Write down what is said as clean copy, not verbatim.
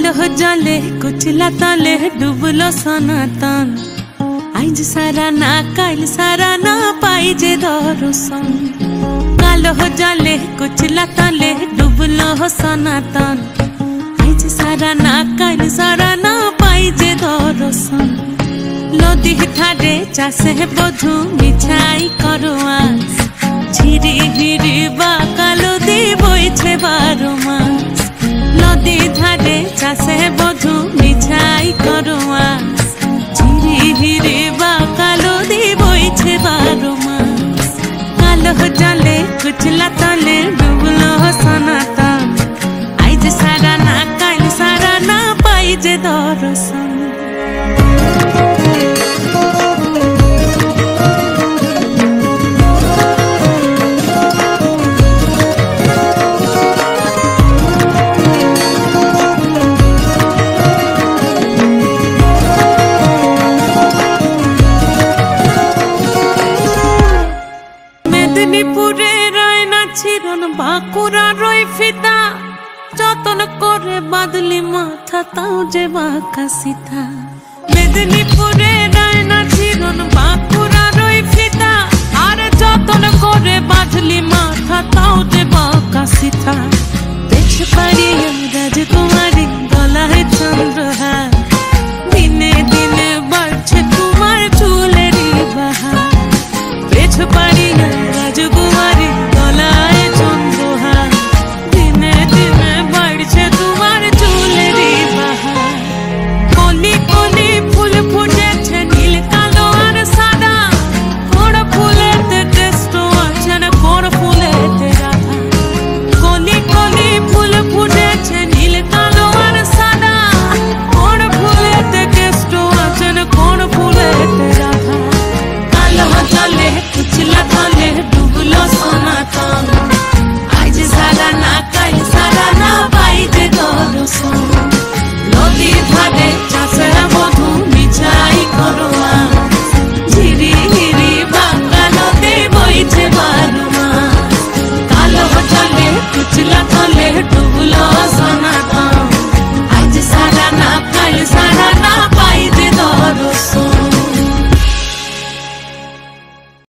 कालो जले कुचला तले डुबलो सनातन आज सारा ना काल सारा ना पाइजे दर्शन कालो जले कुचला तले डुबलो सनातन आज सारा ना काल सारा ना पाइजे दर्शन लदी ठारे चासे बधु मिछाई करवा झिरी हिरी बा कालो दी बोइछे बारो मास लदी ধারে চাষে বধু মিছাই করোয়া ঝিরি হিরি বা কালো দি বইছে 12 মাস কালো জলে কুচলা তলে ডুবলো সনাতন আইজ সারা না কাল সারা না পাই যে দর্শন মেদিনীপুরে রয় না ছিরন বাঁকুড়া রয় ফিতা যতন করে বাদলি মাথা তাও যে বাঁকা সিথা মেদিনীপুরে রয় না ছিরন বাঁকুড়া রয় ফিতা আর যতন করে বাদলি মাথা তাও যে বাঁকা সিথা দেশ পাড়িয়ে